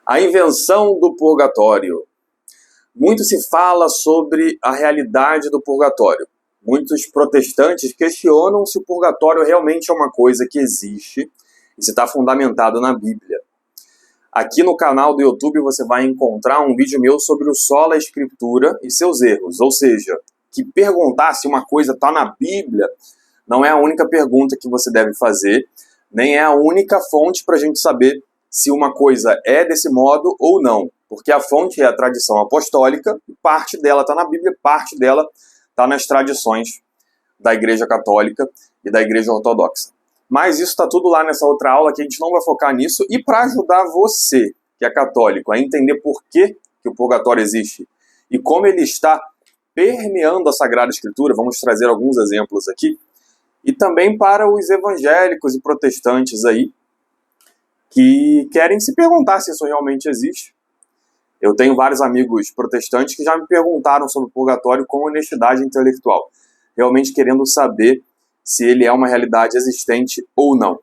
A invenção do purgatório. Muito se fala sobre a realidade do purgatório. Muitos protestantes questionam se o purgatório realmente é uma coisa que existe e se está fundamentado na Bíblia. Aqui no canal do YouTube você vai encontrar um vídeo meu sobre o sola escritura e seus erros. Ou seja, que perguntar se uma coisa está na Bíblia não é a única pergunta que você deve fazer, nem é a única fonte para a gente saber se uma coisa é desse modo ou não. Porque a fonte é a tradição apostólica, e parte dela está na Bíblia, parte dela está nas tradições da Igreja Católica e da Igreja Ortodoxa. Mas isso está tudo lá nessa outra aula, que a gente não vai focar nisso. E para ajudar você, que é católico, a entender por que o purgatório existe e como ele está permeando a Sagrada Escritura, vamos trazer alguns exemplos aqui. E também para os evangélicos e protestantes aí, que querem se perguntar se isso realmente existe. Eu tenho vários amigos protestantes que já me perguntaram sobre o purgatório com honestidade intelectual, realmente querendo saber se ele é uma realidade existente ou não.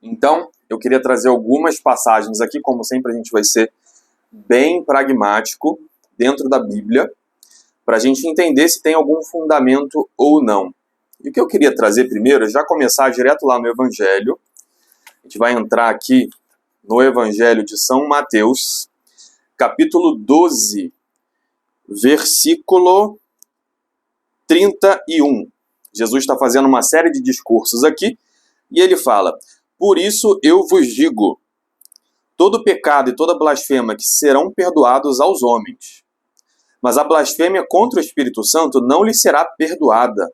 Então, eu queria trazer algumas passagens aqui, como sempre a gente vai ser bem pragmático dentro da Bíblia, para a gente entender se tem algum fundamento ou não. E o que eu queria trazer primeiro é já começar direto lá no Evangelho. A gente vai entrar aqui no Evangelho de São Mateus, capítulo 12, versículo 31. Jesus está fazendo uma série de discursos aqui, e ele fala: por isso eu vos digo, todo pecado e toda blasfêmia que serão perdoados aos homens, mas a blasfêmia contra o Espírito Santo não lhe será perdoada.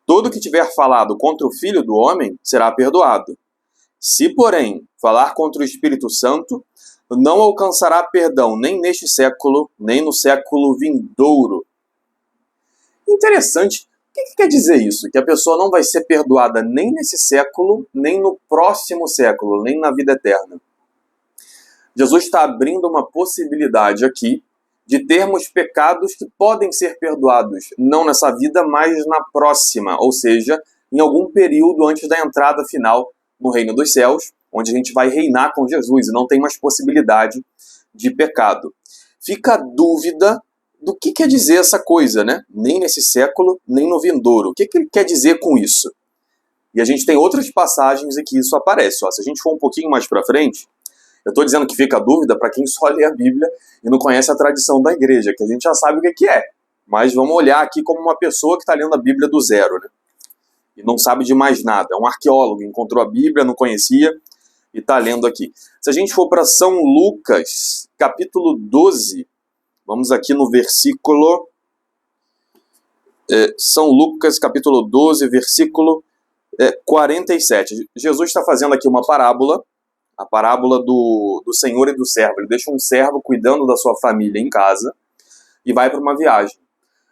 Todo que tiver falado contra o Filho do Homem será perdoado. Se, porém, falar contra o Espírito Santo, não alcançará perdão nem neste século, nem no século vindouro. Interessante. O que quer dizer isso? Que a pessoa não vai ser perdoada nem nesse século, nem no próximo século, nem na vida eterna. Jesus está abrindo uma possibilidade aqui de termos pecados que podem ser perdoados, não nessa vida, mas na próxima, ou seja, em algum período antes da entrada final no reino dos céus, onde a gente vai reinar com Jesus e não tem mais possibilidade de pecado. Fica a dúvida do que quer dizer essa coisa, né? Nem nesse século, nem no vindouro. O que ele quer dizer com isso? E a gente tem outras passagens em que isso aparece. Se a gente for um pouquinho mais para frente, eu estou dizendo que fica a dúvida para quem só lê a Bíblia e não conhece a tradição da igreja, que a gente já sabe o que é. Mas vamos olhar aqui como uma pessoa que está lendo a Bíblia do zero, né? E não sabe de mais nada. É um arqueólogo, encontrou a Bíblia, não conhecia e está lendo aqui. Se a gente for para São Lucas, capítulo 12, vamos aqui no versículo... São Lucas, capítulo 12, versículo 47. Jesus está fazendo aqui uma parábola, a parábola do senhor e do servo. Ele deixa um servo cuidando da sua família em casa e vai para uma viagem.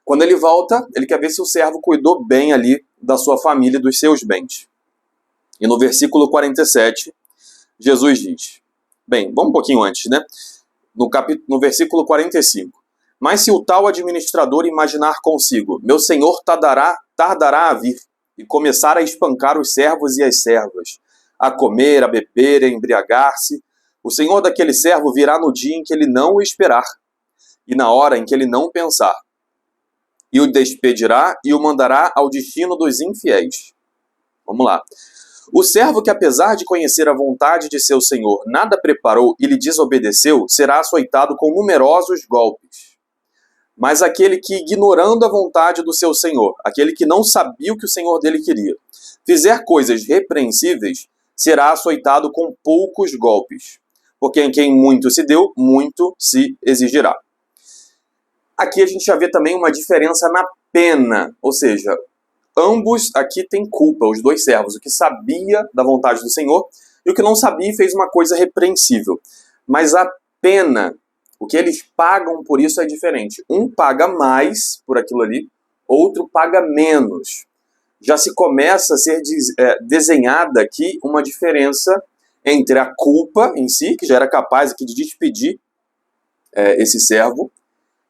Quando ele volta, ele quer ver se o servo cuidou bem ali da sua família e dos seus bens. E no versículo 47, Jesus diz... Bem, vamos um pouquinho antes, né? No versículo 45. Mas se o tal administrador imaginar consigo, meu senhor tardará a vir, e começar a espancar os servos e as servas, a comer, a beber, a embriagar-se, o senhor daquele servo virá no dia em que ele não o esperar, e na hora em que ele não pensar, e o despedirá e o mandará ao destino dos infiéis. Vamos lá. O servo que, apesar de conhecer a vontade de seu senhor, nada preparou e lhe desobedeceu, será açoitado com numerosos golpes. Mas aquele que, ignorando a vontade do seu senhor, aquele que não sabia o que o senhor dele queria, fizer coisas repreensíveis, será açoitado com poucos golpes. Porque em quem muito se deu, muito se exigirá. Aqui a gente já vê também uma diferença na pena, ou seja, ambos aqui têm culpa, os dois servos, o que sabia da vontade do Senhor e o que não sabia e fez uma coisa repreensível. Mas a pena, o que eles pagam por isso é diferente. Um paga mais por aquilo ali, outro paga menos. Já se começa a ser desenhada aqui uma diferença entre a culpa em si, que já era capaz aqui de despedir esse servo,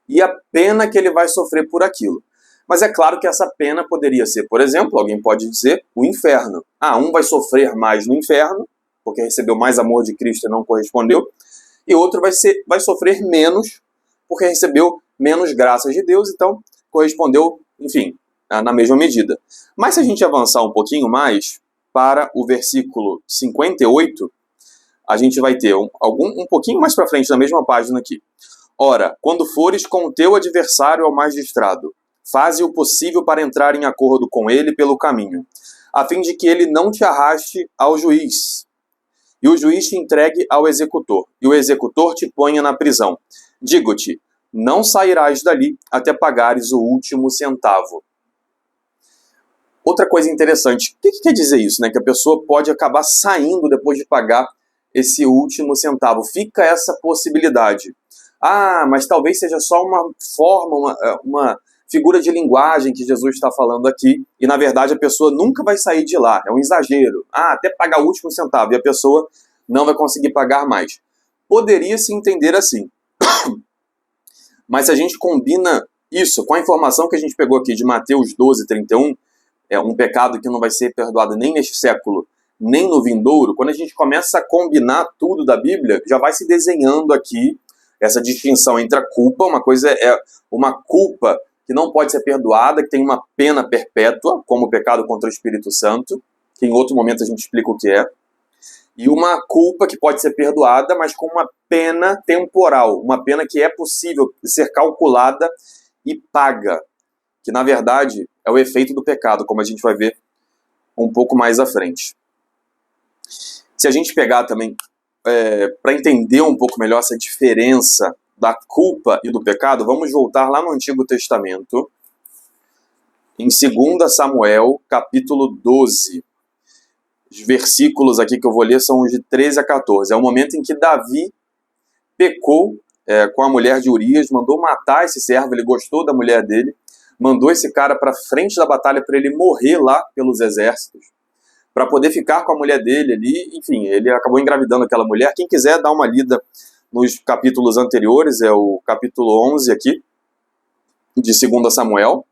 e a pena que ele vai sofrer por aquilo. Mas é claro que essa pena poderia ser, por exemplo, alguém pode dizer, o inferno. Um vai sofrer mais no inferno, porque recebeu mais amor de Cristo e não correspondeu, e outro vai sofrer menos, porque recebeu menos graças de Deus, então correspondeu, enfim, na mesma medida. Mas se a gente avançar um pouquinho mais, para o versículo 58, a gente vai ter um pouquinho mais para frente, na mesma página aqui. Ora, quando fores com o teu adversário ao magistrado, faze o possível para entrar em acordo com ele pelo caminho, a fim de que ele não te arraste ao juiz, e o juiz te entregue ao executor, e o executor te ponha na prisão. Digo-te, não sairás dali até pagares o último centavo. Outra coisa interessante, o que quer dizer isso? Né? Que a pessoa pode acabar saindo depois de pagar esse último centavo. Fica essa possibilidade. Ah, mas talvez seja só uma forma, uma figura de linguagem que Jesus está falando aqui, e na verdade a pessoa nunca vai sair de lá, é um exagero. Ah, até pagar o último centavo, e a pessoa não vai conseguir pagar mais. Poderia se entender assim. Mas se a gente combina isso com a informação que a gente pegou aqui de Mateus 12, 31, é um pecado que não vai ser perdoado nem neste século, nem no vindouro, quando a gente começa a combinar tudo da Bíblia, já vai se desenhando aqui essa distinção entre a culpa, uma coisa é uma culpa que não pode ser perdoada, que tem uma pena perpétua, como o pecado contra o Espírito Santo, que em outro momento a gente explica o que é, e uma culpa que pode ser perdoada, mas com uma pena temporal, uma pena que é possível ser calculada e paga, que na verdade é o efeito do pecado, como a gente vai ver um pouco mais à frente. Se a gente pegar também, para entender um pouco melhor essa diferença da culpa e do pecado, vamos voltar lá no Antigo Testamento, em 2 Samuel, capítulo 12. Os versículos aqui que eu vou ler são os de 13 a 14. É o momento em que Davi pecou com a mulher de Urias, mandou matar esse servo, ele gostou da mulher dele, mandou esse cara para frente da batalha para ele morrer lá pelos exércitos, para poder ficar com a mulher dele ali. Enfim, ele acabou engravidando aquela mulher. Quem quiser dar uma lida nos capítulos anteriores, é o capítulo 11 aqui, de 2 Samuel.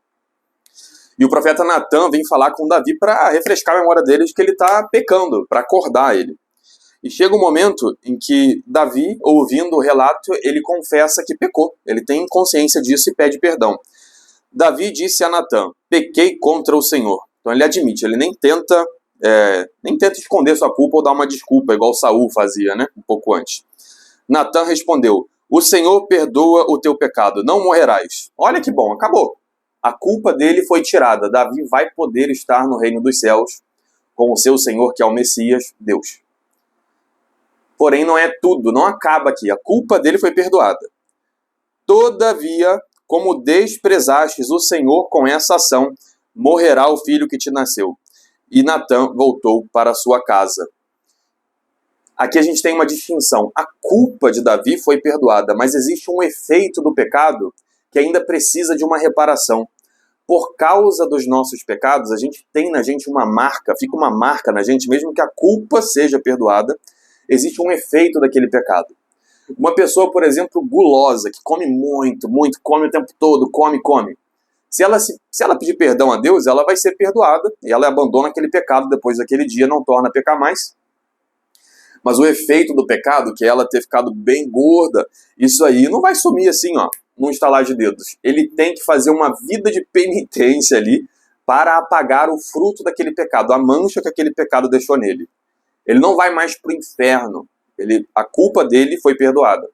E o profeta Natan vem falar com Davi para refrescar a memória dele de que ele está pecando, para acordar ele. E chega um momento em que Davi, ouvindo o relato, ele confessa que pecou. Ele tem consciência disso e pede perdão. Davi disse a Natan: pequei contra o Senhor. Então ele admite, ele nem tenta esconder sua culpa ou dar uma desculpa, igual Saul fazia, né? Um pouco antes. Natan respondeu: o Senhor perdoa o teu pecado, não morrerás. Olha que bom, acabou. A culpa dele foi tirada. Davi vai poder estar no reino dos céus com o seu Senhor, que é o Messias, Deus. Porém, não é tudo, não acaba aqui. A culpa dele foi perdoada. Todavia, como desprezastes o Senhor com essa ação, morrerá o filho que te nasceu. E Natan voltou para sua casa. Aqui a gente tem uma distinção. A culpa de Davi foi perdoada, mas existe um efeito do pecado que ainda precisa de uma reparação. Por causa dos nossos pecados, a gente tem na gente uma marca, fica uma marca na gente, mesmo que a culpa seja perdoada, existe um efeito daquele pecado. Uma pessoa, por exemplo, gulosa, que come muito, come o tempo todo, come. Se ela pedir perdão a Deus, ela vai ser perdoada, e ela abandona aquele pecado depois daquele dia, não torna a pecar mais. Mas o efeito do pecado, que é ela ter ficado bem gorda, isso aí não vai sumir assim, ó, num estalar de dedos. Ele tem que fazer uma vida de penitência ali para apagar o fruto daquele pecado, a mancha que aquele pecado deixou nele. Ele não vai mais para o inferno. A culpa dele foi perdoada.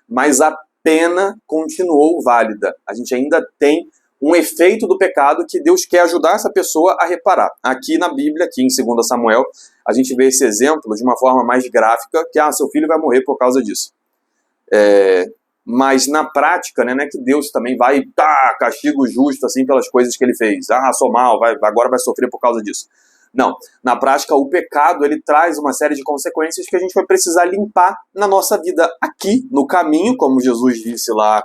Mas a pena continuou válida. A gente ainda tem um efeito do pecado que Deus quer ajudar essa pessoa a reparar. Aqui na Bíblia, aqui em 2 Samuel, a gente vê esse exemplo de uma forma mais gráfica, que seu filho vai morrer por causa disso. Mas na prática, né, não é que Deus também vai castigo justo assim pelas coisas que ele fez. Sou mal, agora vai sofrer por causa disso. Não, na prática o pecado ele traz uma série de consequências que a gente vai precisar limpar na nossa vida aqui, no caminho, como Jesus disse lá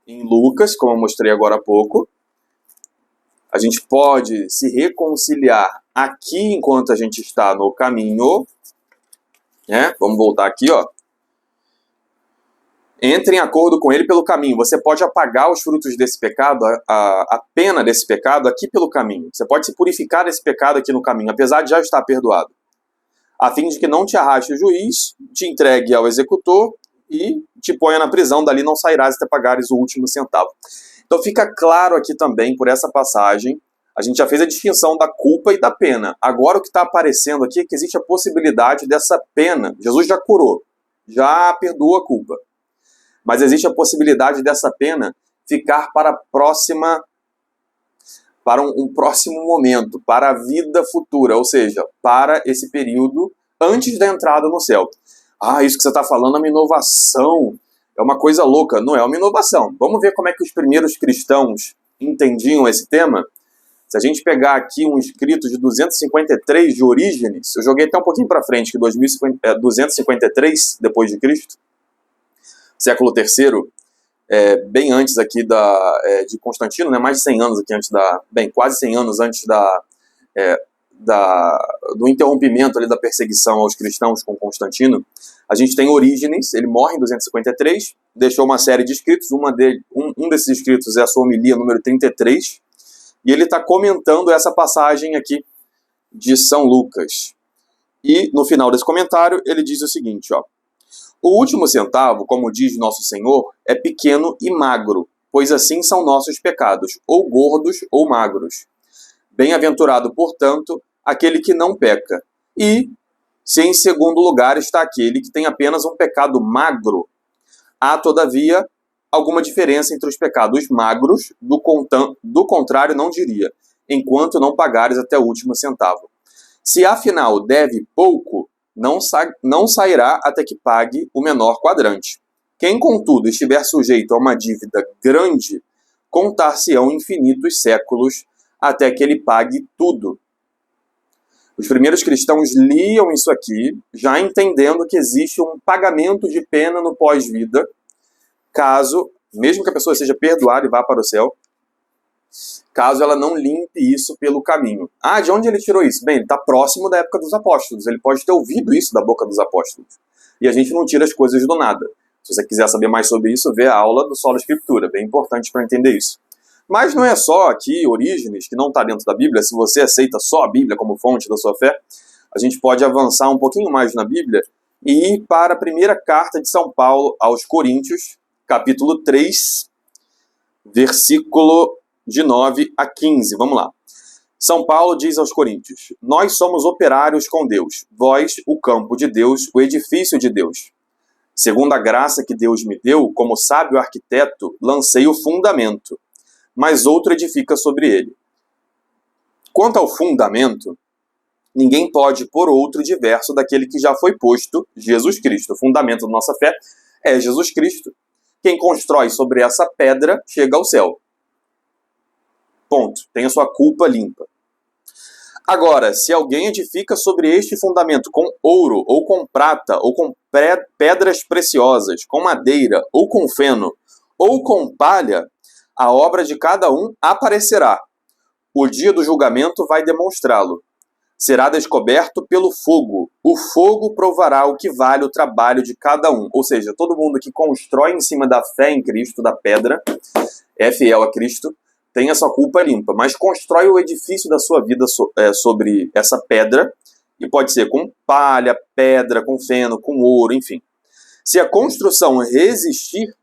em Lucas, como eu mostrei agora há pouco. A gente pode se reconciliar aqui enquanto a gente está no caminho. Vamos voltar aqui, ó. Entre em acordo com ele pelo caminho. Você pode apagar os frutos desse pecado, a pena desse pecado aqui pelo caminho. Você pode se purificar desse pecado aqui no caminho, apesar de já estar perdoado. A fim de que não te arraste o juiz, te entregue ao executor e te ponha na prisão, dali não sairás até pagares o último centavo. Então fica claro aqui também, por essa passagem, a gente já fez a distinção da culpa e da pena. Agora o que está aparecendo aqui é que existe a possibilidade dessa pena. Jesus já curou, já perdoou a culpa. Mas existe a possibilidade dessa pena ficar para a próxima, para um próximo momento, para a vida futura, ou seja, para esse período antes da entrada no céu. Ah, isso que você está falando é uma inovação, é uma coisa louca. Não é uma inovação. Vamos ver como é que os primeiros cristãos entendiam esse tema? Se a gente pegar aqui um escrito de 253 de Orígenes, eu joguei até um pouquinho para frente, que 253 depois de Cristo, século III, bem antes aqui de Constantino, né, mais de 100 anos aqui antes quase 100 anos antes do interrompimento ali da perseguição aos cristãos com Constantino, a gente tem Orígenes, ele morre em 253, deixou uma série de escritos, um desses escritos é a sua homilia número 33, e ele está comentando essa passagem aqui de São Lucas. E no final desse comentário ele diz o seguinte, ó: o último centavo, como diz nosso Senhor, é pequeno e magro, pois assim são nossos pecados, ou gordos ou magros. Bem-aventurado, portanto, aquele que não peca. E, se em segundo lugar está aquele que tem apenas um pecado magro, há, todavia, alguma diferença entre os pecados magros, do contrário não diria, enquanto não pagares até o último centavo. Se afinal deve pouco, não sairá até que pague o menor quadrante. Quem, contudo, estiver sujeito a uma dívida grande, contar-se-ão infinitos séculos até que ele pague tudo. Os primeiros cristãos liam isso aqui, já entendendo que existe um pagamento de pena no pós-vida, caso, mesmo que a pessoa seja perdoada e vá para o céu, caso ela não limpe isso pelo caminho. Ah, de onde ele tirou isso? Bem, ele está próximo da época dos apóstolos, ele pode ter ouvido isso da boca dos apóstolos. E a gente não tira as coisas do nada. Se você quiser saber mais sobre isso, vê a aula do Sola Escritura, bem importante para entender isso. Mas não é só aqui Orígenes, que não está dentro da Bíblia. Se você aceita só a Bíblia como fonte da sua fé, a gente pode avançar um pouquinho mais na Bíblia e ir para a primeira carta de São Paulo aos Coríntios, capítulo 3, versículo de 9 a 15. Vamos lá. São Paulo diz aos Coríntios: nós somos operários com Deus, vós o campo de Deus, o edifício de Deus. Segundo a graça que Deus me deu, como sábio arquiteto, lancei o fundamento, mas outro edifica sobre ele. Quanto ao fundamento, ninguém pode pôr outro diverso daquele que já foi posto, Jesus Cristo. O fundamento da nossa fé é Jesus Cristo. Quem constrói sobre essa pedra chega ao céu. Ponto. Tem a sua culpa limpa. Agora, se alguém edifica sobre este fundamento com ouro, ou com prata, ou com pedras preciosas, com madeira, ou com feno, ou com palha, a obra de cada um aparecerá. O dia do julgamento vai demonstrá-lo. Será descoberto pelo fogo. O fogo provará o que vale o trabalho de cada um. Ou seja, todo mundo que constrói em cima da fé em Cristo, da pedra, é fiel a Cristo, tem a sua culpa limpa, mas constrói o edifício da sua vida sobre essa pedra, e pode ser com palha, pedra, com feno, com ouro, enfim. Se a construção resistir,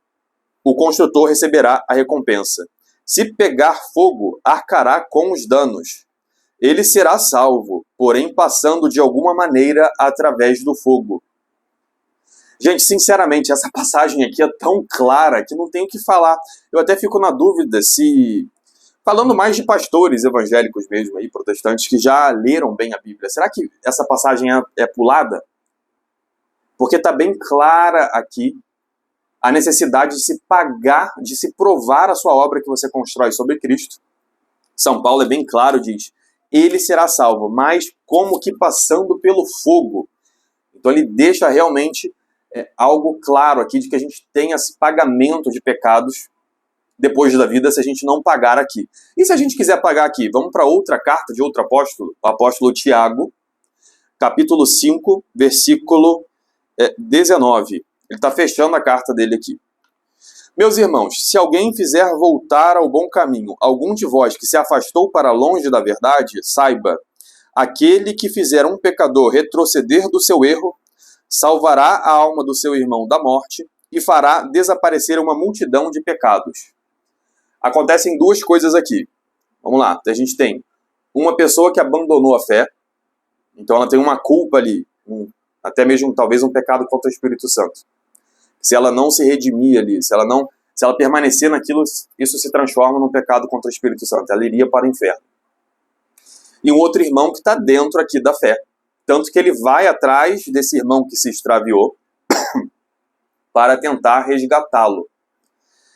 o construtor receberá a recompensa. Se pegar fogo, arcará com os danos. Ele será salvo, porém passando de alguma maneira através do fogo. Gente, sinceramente, essa passagem aqui é tão clara que não tem o que falar. Eu até fico na dúvida se... Falando mais de pastores evangélicos mesmo, aí, protestantes, que já leram bem a Bíblia, será que essa passagem é pulada? Porque está bem clara aqui a necessidade de se pagar, de se provar a sua obra que você constrói sobre Cristo. São Paulo é bem claro, diz, ele será salvo, mas como que passando pelo fogo. Então ele deixa realmente algo claro aqui de que a gente tem esse pagamento de pecados depois da vida se a gente não pagar aqui. E se a gente quiser pagar aqui? Vamos para outra carta de outro apóstolo, o apóstolo Tiago, capítulo 5, versículo 19. Ele está fechando a carta dele aqui. Meus irmãos, se alguém fizer voltar ao bom caminho algum de vós que se afastou para longe da verdade, saiba, aquele que fizer um pecador retroceder do seu erro, salvará a alma do seu irmão da morte e fará desaparecer uma multidão de pecados. Acontecem duas coisas aqui. Vamos lá, a gente tem uma pessoa que abandonou a fé, então ela tem uma culpa ali, até mesmo talvez um pecado contra o Espírito Santo. Se ela não se redimir ali, se ela permanecer naquilo, isso se transforma num pecado contra o Espírito Santo, ela iria para o inferno. E um outro irmão que está dentro aqui da fé, tanto que ele vai atrás desse irmão que se extraviou para tentar resgatá-lo.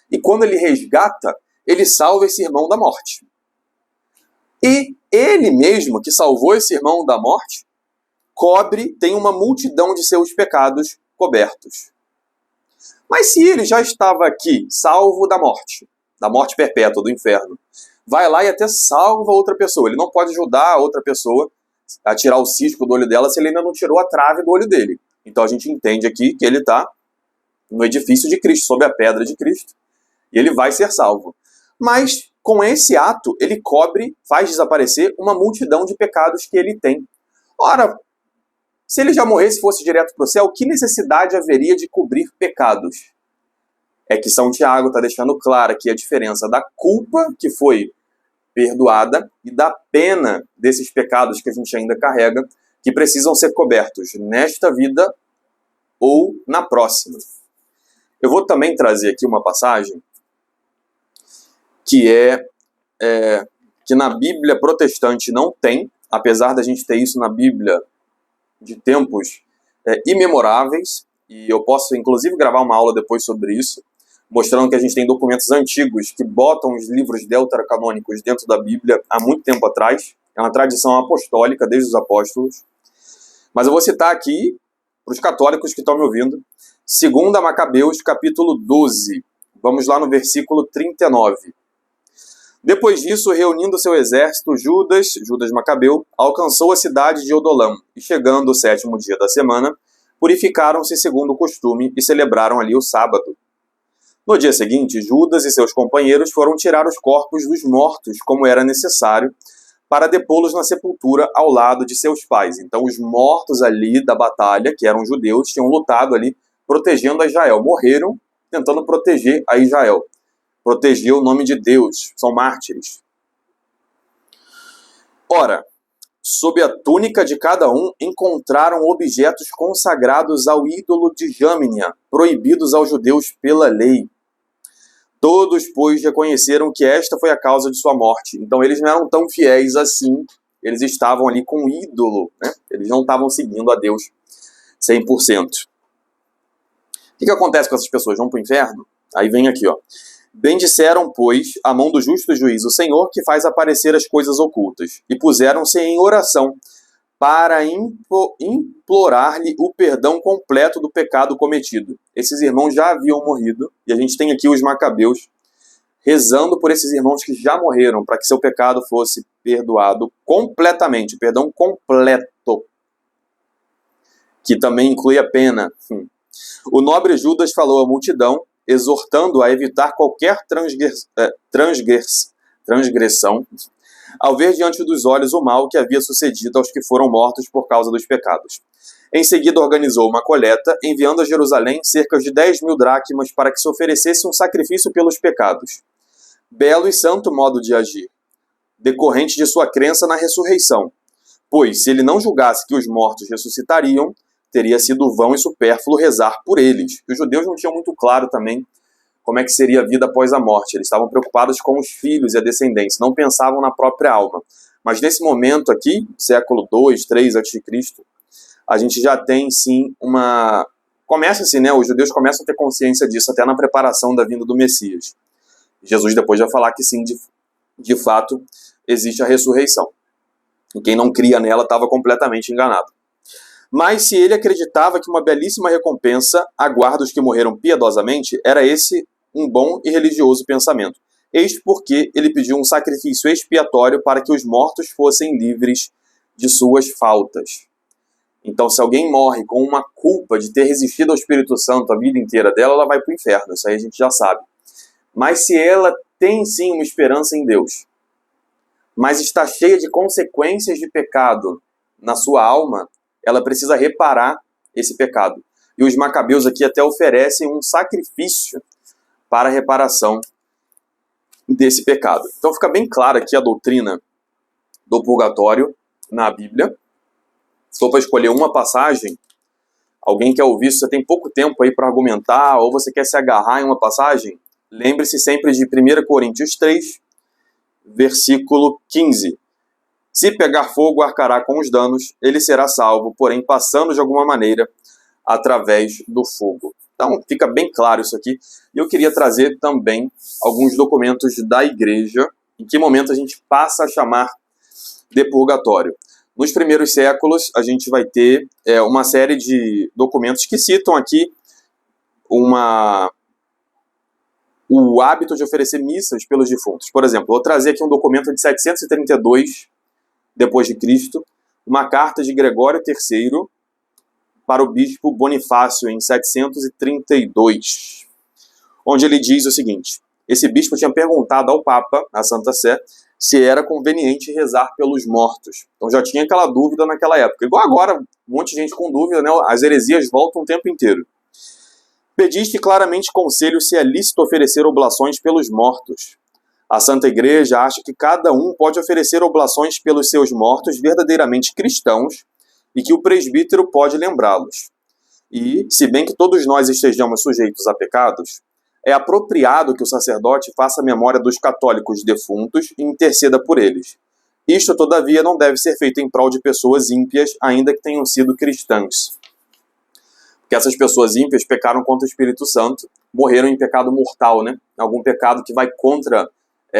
E quando ele resgata, ele salva esse irmão da morte. E ele mesmo, que salvou esse irmão da morte, tem uma multidão de seus pecados cobertos. Mas se ele já estava aqui, salvo da morte perpétua, do inferno, vai lá e até salva outra pessoa. Ele não pode ajudar a outra pessoa a tirar o cisco do olho dela se ele ainda não tirou a trave do olho dele. Então a gente entende aqui que ele está no edifício de Cristo, sob a pedra de Cristo, e ele vai ser salvo. Mas com esse ato, ele faz desaparecer uma multidão de pecados que ele tem. Ora, se ele já morresse e fosse direto para o céu, que necessidade haveria de cobrir pecados? É que São Tiago está deixando clara aqui a diferença da culpa que foi perdoada e da pena desses pecados que a gente ainda carrega, que precisam ser cobertos nesta vida ou na próxima. Eu vou também trazer aqui uma passagem que que na Bíblia protestante não tem, apesar da gente ter isso na Bíblia de tempos imemoráveis, e eu posso inclusive gravar uma aula depois sobre isso, mostrando que a gente tem documentos antigos que botam os livros deuterocanônicos dentro da Bíblia há muito tempo atrás. É uma tradição apostólica desde os apóstolos. Mas eu vou citar aqui, para os católicos que estão me ouvindo, 2 Macabeus, capítulo 12. Vamos lá no versículo 39. Depois disso, reunindo seu exército, Judas Macabeu, alcançou a cidade de Odolam, e chegando o 7º dia da semana, purificaram-se segundo o costume e celebraram ali o sábado. No dia seguinte, Judas e seus companheiros foram tirar os corpos dos mortos, como era necessário, para depô-los na sepultura ao lado de seus pais. Então, os mortos ali da batalha, que eram judeus, tinham lutado ali, protegendo a Israel. Morreram tentando proteger a Israel. Proteger o nome de Deus. São mártires. Ora, sob a túnica de cada um, encontraram objetos consagrados ao ídolo de Jâmnia, proibidos aos judeus pela lei. Todos, pois, reconheceram que esta foi a causa de sua morte. Então, eles não eram tão fiéis assim. Eles estavam ali com o ídolo, né? Eles não estavam seguindo a Deus 100%. O que acontece com essas pessoas? Vão para o inferno? Aí vem aqui, ó. Bendisseram, pois, a mão do justo juiz, o Senhor, que faz aparecer as coisas ocultas, e puseram-se em oração para implorar-lhe o perdão completo do pecado cometido. Esses irmãos já haviam morrido, e a gente tem aqui os macabeus rezando por esses irmãos que já morreram, para que seu pecado fosse perdoado completamente, perdão completo, que também inclui a pena. O nobre Judas falou à multidão, exortando a evitar qualquer transgressão, ao ver diante dos olhos o mal que havia sucedido aos que foram mortos por causa dos pecados. Em seguida organizou uma coleta, enviando a Jerusalém cerca de 10.000 dracmas para que se oferecesse um sacrifício pelos pecados. Belo e santo modo de agir, decorrente de sua crença na ressurreição, pois se ele não julgasse que os mortos ressuscitariam, teria sido vão e supérfluo rezar por eles. Os judeus não tinham muito claro também como é que seria a vida após a morte. Eles estavam preocupados com os filhos e a descendência, não pensavam na própria alma. Mas nesse momento aqui, século 2, 3 a.C., a gente já tem sim uma... Começa assim, né? Os judeus começam a ter consciência disso até na preparação da vinda do Messias. Jesus depois vai falar que sim, de fato, existe a ressurreição. E quem não cria nela estava completamente enganado. Mas se ele acreditava que uma belíssima recompensa aguarda os que morreram piedosamente, era esse um bom e religioso pensamento. Eis porque ele pediu um sacrifício expiatório para que os mortos fossem livres de suas faltas. Então, se alguém morre com uma culpa de ter resistido ao Espírito Santo a vida inteira dela, ela vai para o inferno. Isso aí a gente já sabe. Mas se ela tem sim uma esperança em Deus, mas está cheia de consequências de pecado na sua alma, ela precisa reparar esse pecado. E os macabeus aqui até oferecem um sacrifício para a reparação desse pecado. Então fica bem clara aqui a doutrina do purgatório na Bíblia. Se for para escolher uma passagem, alguém quer ouvir isso, você tem pouco tempo aí para argumentar, ou você quer se agarrar em uma passagem, lembre-se sempre de 1 Coríntios 3, versículo 15. Se pegar fogo, arcará com os danos, ele será salvo, porém passando de alguma maneira através do fogo. Então fica bem claro isso aqui. E eu queria trazer também alguns documentos da igreja, em que momento a gente passa a chamar de purgatório. Nos primeiros séculos, a gente vai ter uma série de documentos que citam aqui o hábito de oferecer missas pelos defuntos. Por exemplo, vou trazer aqui um documento de 732 depois de Cristo, uma carta de Gregório III para o bispo Bonifácio em 732, onde ele diz o seguinte: esse bispo tinha perguntado ao Papa, à Santa Sé, se era conveniente rezar pelos mortos. Então já tinha aquela dúvida naquela época. Igual agora, um monte de gente com dúvida, né? As heresias voltam o tempo inteiro. Pediste claramente conselho se é lícito oferecer oblações pelos mortos. A Santa Igreja acha que cada um pode oferecer oblações pelos seus mortos verdadeiramente cristãos e que o presbítero pode lembrá-los. E, se bem que todos nós estejamos sujeitos a pecados, é apropriado que o sacerdote faça memória dos católicos defuntos e interceda por eles. Isto, todavia, não deve ser feito em prol de pessoas ímpias, ainda que tenham sido cristãs. Porque essas pessoas ímpias pecaram contra o Espírito Santo, morreram em pecado mortal, né? Algum pecado que vai contra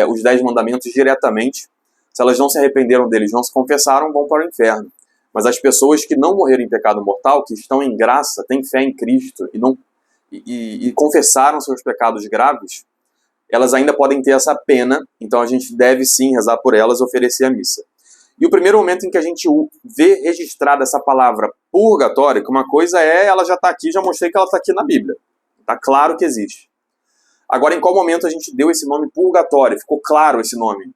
os 10 mandamentos diretamente. Se elas não se arrependeram deles, não se confessaram, vão para o inferno. Mas as pessoas que não morreram em pecado mortal, que estão em graça, têm fé em Cristo e confessaram seus pecados graves, elas ainda podem ter essa pena, então a gente deve sim rezar por elas e oferecer a missa. E o primeiro momento em que a gente vê registrada essa palavra purgatório, que uma coisa ela já está aqui, já mostrei que ela está aqui na Bíblia. Está claro que existe. Agora, em qual momento a gente deu esse nome purgatório? Ficou claro esse nome,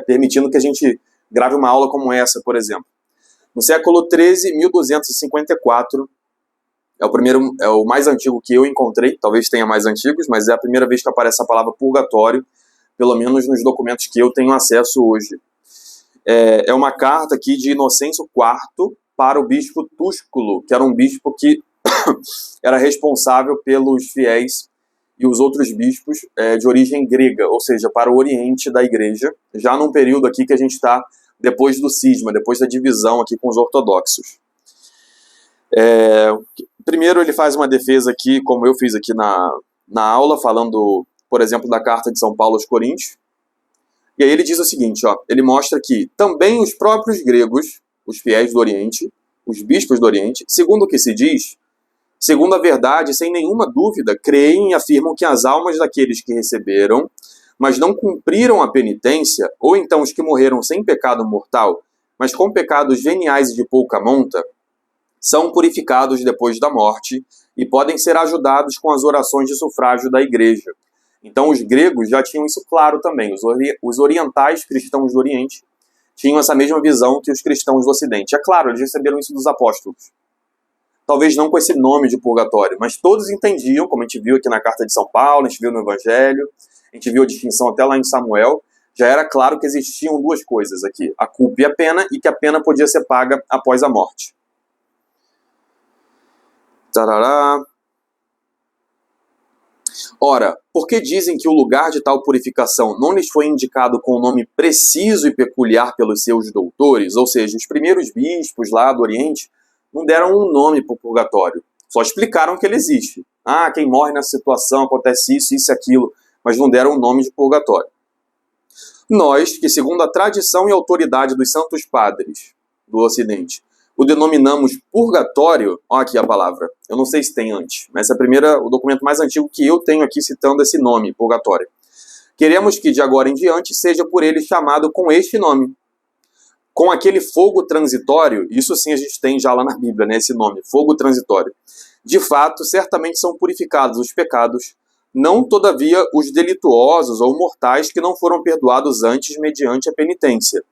permitindo que a gente grave uma aula como essa, por exemplo. No século XIII, 1254, é o mais antigo que eu encontrei, talvez tenha mais antigos, mas é a primeira vez que aparece a palavra purgatório, pelo menos nos documentos que eu tenho acesso hoje. É uma carta aqui de Inocêncio IV para o bispo Túsculo, que era um bispo que era responsável pelos fiéis e os outros bispos de origem grega, ou seja, para o oriente da igreja, já num período aqui que a gente está depois do cisma, depois da divisão aqui com os ortodoxos. Primeiro ele faz uma defesa aqui, como eu fiz aqui na aula, falando, por exemplo, da carta de São Paulo aos Coríntios. E aí ele diz o seguinte, ele mostra que também os próprios gregos, os fiéis do Oriente, os bispos do Oriente, segundo o que se diz, segundo a verdade, sem nenhuma dúvida, creem e afirmam que as almas daqueles que receberam, mas não cumpriram a penitência, ou então os que morreram sem pecado mortal, mas com pecados veniais e de pouca monta, são purificados depois da morte e podem ser ajudados com as orações de sufrágio da igreja. Então os gregos já tinham isso claro também. Os orientais cristãos do Oriente tinham essa mesma visão que os cristãos do Ocidente. É claro, eles receberam isso dos apóstolos. Talvez não com esse nome de purgatório, mas todos entendiam, como a gente viu aqui na carta de São Paulo, a gente viu no Evangelho, a gente viu a distinção até lá em Samuel, já era claro que existiam duas coisas aqui, a culpa e a pena, e que a pena podia ser paga após a morte. Tarará. Ora, por que dizem que o lugar de tal purificação não lhes foi indicado com um nome preciso e peculiar pelos seus doutores? Ou seja, os primeiros bispos lá do Oriente não deram um nome para o purgatório, só explicaram que ele existe. Quem morre nessa situação, acontece isso, isso e aquilo, mas não deram um nome de purgatório. Nós, que segundo a tradição e autoridade dos santos padres do Ocidente, o denominamos purgatório, olha aqui a palavra, eu não sei se tem antes, mas essa é o documento mais antigo que eu tenho aqui citando esse nome, purgatório. Queremos que de agora em diante seja por ele chamado com este nome. Com aquele fogo transitório, isso sim a gente tem já lá na Bíblia, né, esse nome, fogo transitório. De fato, certamente são purificados os pecados, não todavia os delituosos ou mortais que não foram perdoados antes mediante a penitência,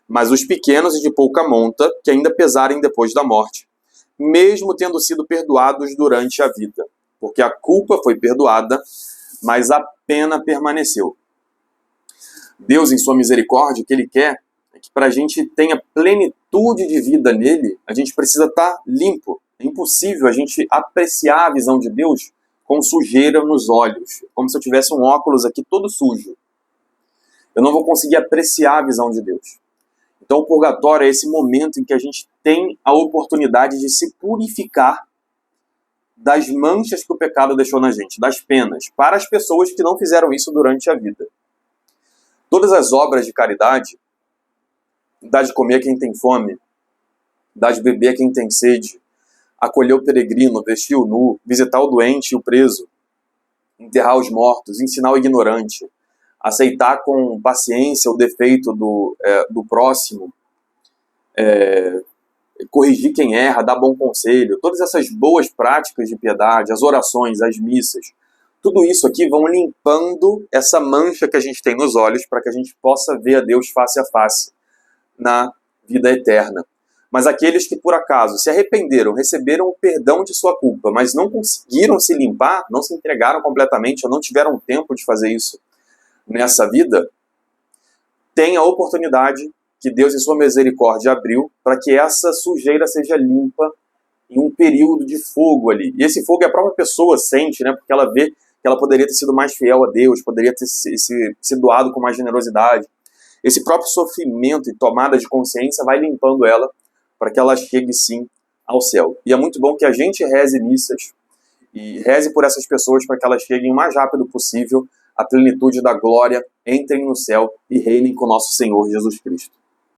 mas os pequenos e de pouca monta, que ainda pesarem depois da morte, mesmo tendo sido perdoados durante a vida. Porque a culpa foi perdoada, mas a pena permaneceu. Deus, em sua misericórdia, o que Ele quer é que para a gente tenha plenitude de vida nele, a gente precisa estar limpo. É impossível a gente apreciar a visão de Deus com sujeira nos olhos, como se eu tivesse um óculos aqui todo sujo. Eu não vou conseguir apreciar a visão de Deus. Então o purgatório é esse momento em que a gente tem a oportunidade de se purificar das manchas que o pecado deixou na gente, das penas, para as pessoas que não fizeram isso durante a vida. Todas as obras de caridade, dar de comer a quem tem fome, dar de beber a quem tem sede, acolher o peregrino, vestir o nu, visitar o doente e o preso, enterrar os mortos, ensinar o ignorante, aceitar com paciência o defeito do próximo, corrigir quem erra, dar bom conselho, todas essas boas práticas de piedade, as orações, as missas, tudo isso aqui vão limpando essa mancha que a gente tem nos olhos para que a gente possa ver a Deus face a face na vida eterna. Mas aqueles que por acaso se arrependeram, receberam o perdão de sua culpa, mas não conseguiram se limpar, não se entregaram completamente, ou não tiveram tempo de fazer isso nessa vida, tem a oportunidade que Deus em sua misericórdia abriu para que essa sujeira seja limpa em um período de fogo ali. E esse fogo a própria pessoa sente, né? Porque ela vê que ela poderia ter sido mais fiel a Deus, poderia ter se doado com mais generosidade. Esse próprio sofrimento e tomada de consciência vai limpando ela para que ela chegue sim ao céu. E é muito bom que a gente reze missas e reze por essas pessoas para que elas cheguem o mais rápido possível à plenitude da glória, entrem no céu e reinem com nosso Senhor Jesus Cristo.